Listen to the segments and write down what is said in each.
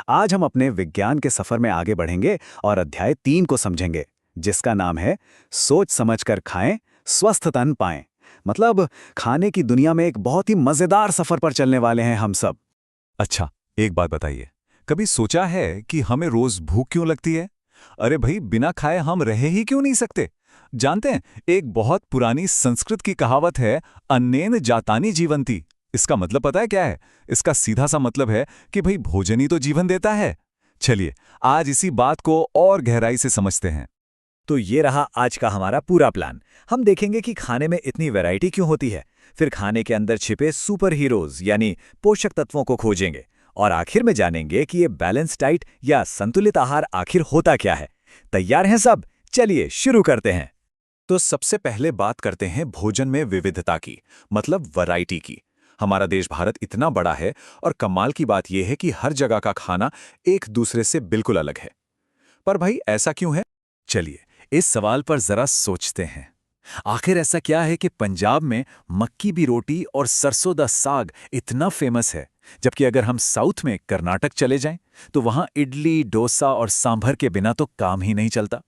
आज हम अपने विज्ञान के सफर में आगे बढ़ेंगे और अध्याय 3 को समझेंगे, जिसका नाम है सोच समझकर खाएं, स्वस्थ तन पाएं। मतलब खाने की दुनिया में एक बहुत ही मजेदार सफर पर चलने वाले हैं हम सब। अच्छा, एक बात बताइए, कभी सोचा है कि हमें रोज भूख क्यों लगती है? अरे भाई, बिना खाए हम रह ही क्यों नहीं सकते? जानते हैं, एक बहुत पुरानी संस्कृत की कहावत है, अन्नेन जातानि जीवंति। इसका मतलब पता है क्या है? इसका सीधा सा मतलब है कि भाई भोजन ही तो जीवन देता है। चलिए, आज इसी बात को और गहराई से समझते हैं। तो ये रहा आज का हमारा पूरा प्लान। हम देखेंगे कि खाने में इतनी वैरायटी क्यों होती है, फिर खाने के अंदर छिपे सुपर हीरोज यानी पोषक तत्वों को खोजेंगे, और आखिर में जानेंगे कि ये बैलेंस डाइट या संतुलित आहार आखिर होता क्या है। तैयार हैं सब? चलिए शुरू करते हैं। तो सबसे पहले बात करते हैं भोजन में विविधता की, मतलब वैरायटी की। हमारा देश भारत इतना बड़ा है और कमाल की बात यह है कि हर जगह का खाना एक दूसरे से बिल्कुल अलग है। पर भाई, ऐसा क्यों है? चलिए, इस सवाल पर जरा सोचते हैं। आखिर ऐसा क्या है कि पंजाब में मक्की की रोटी और सरसों दा साग इतना फेमस है, जबकि अगर हम साउथ में कर्नाटक चले जाएं तो वहां इडली, डोसा और सांभर के बिना तो काम ही नहीं चलता।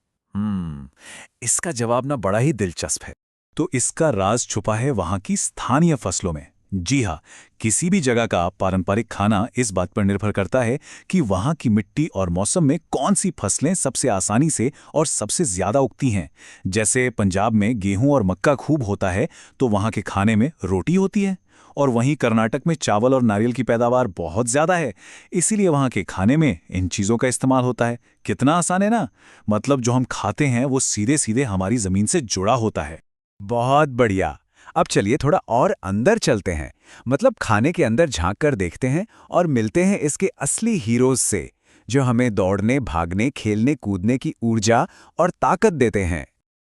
इसका जवाब ना बड़ा ही दिलचस्प है। तो इसका राज छुपा है वहां की स्थानीय फसलों में। जी हाँ, किसी भी जगह का पारंपरिक खाना इस बात पर निर्भर करता है कि वहां की मिट्टी और मौसम में कौन सी फसलें सबसे आसानी से और सबसे ज्यादा उगती हैं। जैसे पंजाब में गेहूं और मक्का खूब होता है, तो वहां के खाने में रोटी होती है, और वहीं कर्नाटक में चावल और नारियल की पैदावार बहुत ज्यादा है, इसीलिए वहां के खाने में इन चीजों का इस्तेमाल होता है। कितना आसान है ना? मतलब जो हम खाते हैं वो सीधे सीधे हमारी जमीन से जुड़ा होता है। बहुत बढ़िया। अब चलिए थोड़ा और अंदर चलते हैं, मतलब खाने के अंदर झांक कर देखते हैं और मिलते हैं इसके असली हीरोज से, जो हमें दौड़ने, भागने, खेलने, कूदने की ऊर्जा और ताकत देते हैं।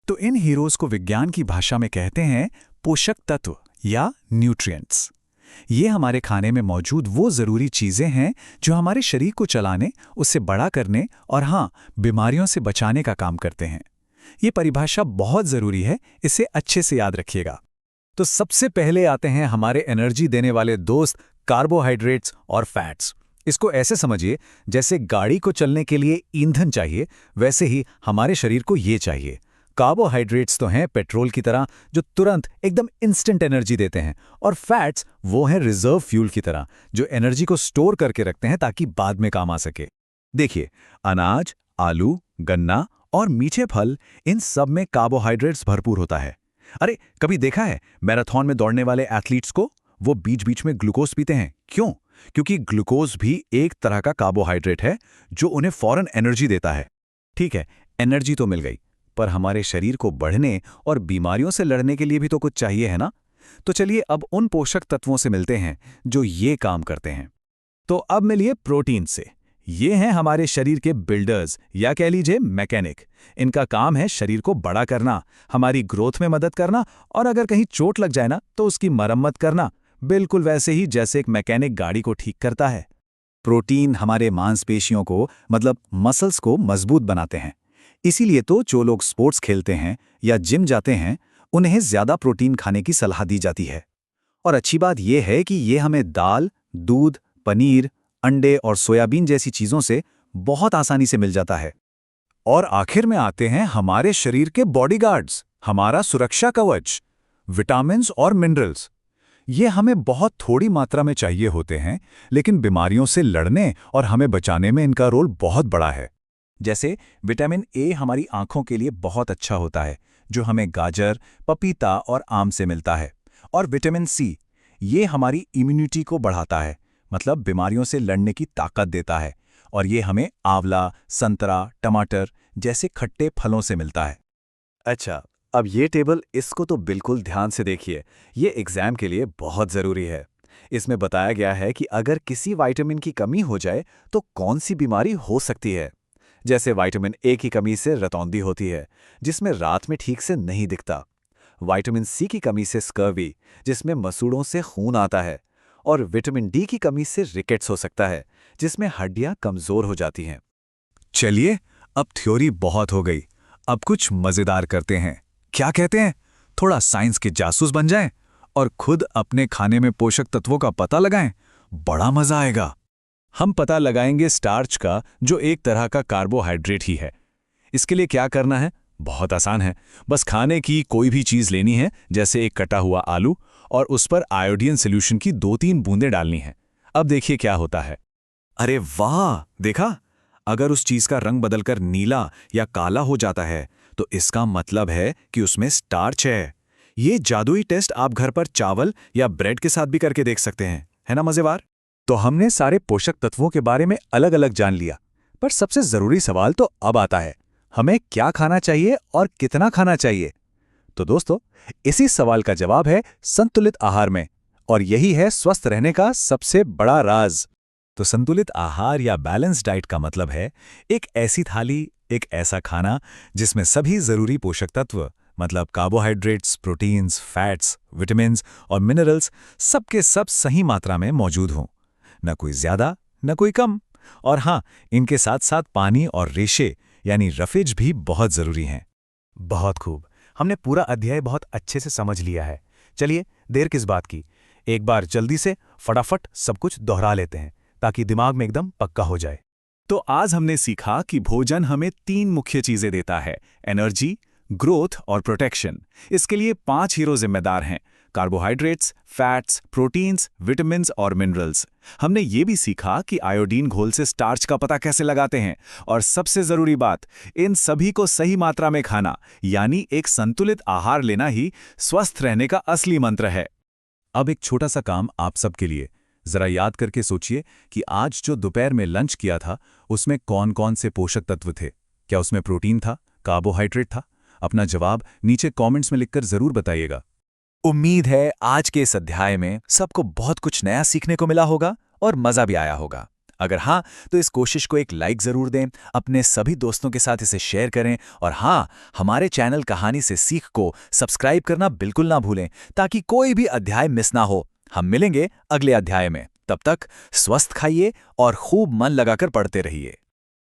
तो इन हीरोज को विज्ञान की भाषा में कहते हैं पोषक तत्व या न्यूट्रिएंट्स। ये हमारे खाने में मौजूद वो जरूरी चीजें हैं जो हमारे शरीर को चलाने, उसे बड़ा करने और हाँ, बीमारियों से बचाने का काम करते हैं। ये परिभाषा बहुत जरूरी है, इसे अच्छे से याद रखिएगा। तो सबसे पहले आते हैं हमारे एनर्जी देने वाले दोस्त कार्बोहाइड्रेट्स और फैट्स। इसको ऐसे समझिए, जैसे गाड़ी को चलने के लिए ईंधन चाहिए, वैसे ही हमारे शरीर को ये चाहिए। कार्बोहाइड्रेट्स तो हैं पेट्रोल की तरह, जो तुरंत एकदम इंस्टेंट एनर्जी देते हैं, और फैट्स वो हैं रिजर्व फ्यूल की तरह, जो एनर्जी को स्टोर करके रखते हैं ताकि बाद में काम आ सके। देखिए, अनाज, आलू, गन्ना और मीठे फल, इन सब में कार्बोहाइड्रेट्स भरपूर होता है। अरे, कभी देखा है मैराथन में दौड़ने वाले एथलीट्स को? वो बीच बीच में ग्लूकोज पीते हैं। क्यों? क्योंकि ग्लूकोज भी एक तरह का कार्बोहाइड्रेट है जो उन्हें फौरन एनर्जी देता है। ठीक है, एनर्जी तो मिल गई, पर हमारे शरीर को बढ़ने और बीमारियों से लड़ने के लिए भी तो कुछ चाहिए, है ना? तो चलिए अब उन पोषक तत्वों से मिलते हैं जो ये काम करते हैं। तो अब मिलिए प्रोटीन से। ये हैं हमारे शरीर के बिल्डर्स, या कह लीजिए मैकेनिक। इनका काम है शरीर को बड़ा करना, हमारी ग्रोथ में मदद करना, और अगर कहीं चोट लग जाए ना तो उसकी मरम्मत करना, बिल्कुल वैसे ही जैसे एक मैकेनिक गाड़ी को ठीक करता है। प्रोटीन हमारे मांसपेशियों को, मतलब मसल्स को मजबूत बनाते हैं। इसीलिए तो जो लोग स्पोर्ट्स खेलते हैं या जिम जाते हैं, उन्हें ज्यादा प्रोटीन खाने की सलाह दी जाती है। और अच्छी बात यह है कि ये हमें दाल, दूध, पनीर, अंडे और सोयाबीन जैसी चीजों से बहुत आसानी से मिल जाता है। और आखिर में आते हैं हमारे शरीर के बॉडीगार्ड्स, हमारा सुरक्षा कवच, विटामिन्स और मिनरल्स। ये हमें बहुत थोड़ी मात्रा में चाहिए होते हैं, लेकिन बीमारियों से लड़ने और हमें बचाने में इनका रोल बहुत बड़ा है। जैसे विटामिन ए हमारी आंखों के लिए बहुत अच्छा होता है, जो हमें गाजर, पपीता और आम से मिलता है। और विटामिन सी, ये हमारी इम्यूनिटी को बढ़ाता है, मतलब बीमारियों से लड़ने की ताकत देता है, और ये हमें आंवला, संतरा, टमाटर जैसे खट्टे फलों से मिलता है। अच्छा, अब ये टेबल, इसको तो बिल्कुल ध्यान से देखिए। ये एग्जाम के लिए बहुत ज़रूरी है। इसमें बताया गया है कि अगर किसी विटामिन की कमी हो जाए तो कौन सी बीमारी हो सकती है। जैसे विटामिन ए की कमी से रतौंधी होती है, जिसमें रात में ठीक से नहीं दिखता। विटामिन सी की कमी से स्कर्वी, जिसमें मसूड़ों से खून आता है। और विटामिन डी की कमी से रिकेट्स हो सकता है, जिसमें हड्डियां कमजोर हो जाती हैं। चलिए, अब थ्योरी बहुत हो गई, अब कुछ मजेदार करते हैं। क्या कहते हैं? थोड़ा साइंस के जासूस बन जाएं और खुद अपने खाने में पोषक तत्वों का पता लगाएं। बड़ा मजा आएगा। हम पता लगाएंगे स्टार्च का, जो एक तरह का कार्बोहाइड्रेट ही है। इसके लिए क्या करना है? बहुत आसान है। बस खाने की कोई भी चीज़ लेनी है, जैसे एक कटा हुआ आलू, और उस पर आयोडीन सॉल्यूशन की 2-3 बूंदें डालनी है। अब देखिए क्या होता है। अरे वाह, देखा? अगर उस चीज का रंग बदलकर नीला या काला हो जाता है तो इसका मतलब है कि उसमें स्टार्च है। ये जादुई टेस्ट आप घर पर चावल या ब्रेड के साथ भी करके देख सकते हैं, है ना मजेदार? तो हमने सारे पोषक तत्वों के बारे में अलग अलग जान लिया, पर सबसे जरूरी सवाल तो अब आता है, हमें क्या खाना चाहिए और कितना खाना चाहिए? तो दोस्तों, इसी सवाल का जवाब है संतुलित आहार में, और यही है स्वस्थ रहने का सबसे बड़ा राज। तो संतुलित आहार या बैलेंस डाइट का मतलब है एक ऐसी थाली, एक ऐसा खाना जिसमें सभी जरूरी पोषक तत्व, मतलब कार्बोहाइड्रेट्स, प्रोटीन्स, फैट्स, विटामिन्स और मिनरल्स, सबके सब सही मात्रा में मौजूद हों। न कोई ज्यादा, न कोई कम। और हाँ, इनके साथ साथ पानी और रेशे यानी रफेज भी बहुत जरूरी हैं। बहुत खूब, हमने पूरा अध्याय बहुत अच्छे से समझ लिया है। चलिए, देर किस बात की, एक बार जल्दी से फटाफट सब कुछ दोहरा लेते हैं ताकि दिमाग में एकदम पक्का हो जाए। तो आज हमने सीखा कि भोजन हमें 3 मुख्य चीजें देता है: एनर्जी, ग्रोथ और प्रोटेक्शन। इसके लिए 5 हीरो जिम्मेदार हैं: कार्बोहाइड्रेट्स, फैट्स, प्रोटीन्स, विटामिन्स और मिनरल्स। हमने ये भी सीखा कि आयोडीन घोल से स्टार्च का पता कैसे लगाते हैं, और सबसे जरूरी बात, इन सभी को सही मात्रा में खाना यानी एक संतुलित आहार लेना ही स्वस्थ रहने का असली मंत्र है। अब एक छोटा सा काम आप सबके लिए, जरा याद करके सोचिए कि आज जो दोपहर में लंच किया था उसमें कौन कौन से पोषक तत्व थे। क्या उसमें प्रोटीन था, कार्बोहाइड्रेट था? अपना जवाब नीचे कमेंट्स में लिखकर जरूर बताइएगा। उम्मीद है आज के इस अध्याय में सबको बहुत कुछ नया सीखने को मिला होगा और मजा भी आया होगा। अगर हाँ, तो इस कोशिश को एक लाइक जरूर दें, अपने सभी दोस्तों के साथ इसे शेयर करें, और हाँ, हमारे चैनल कहानी से सीख को सब्सक्राइब करना बिल्कुल ना भूलें ताकि कोई भी अध्याय मिस ना हो। हम मिलेंगे अगले अध्याय में। तब तक स्वस्थ खाइए और खूब मन लगाकर पढ़ते रहिए।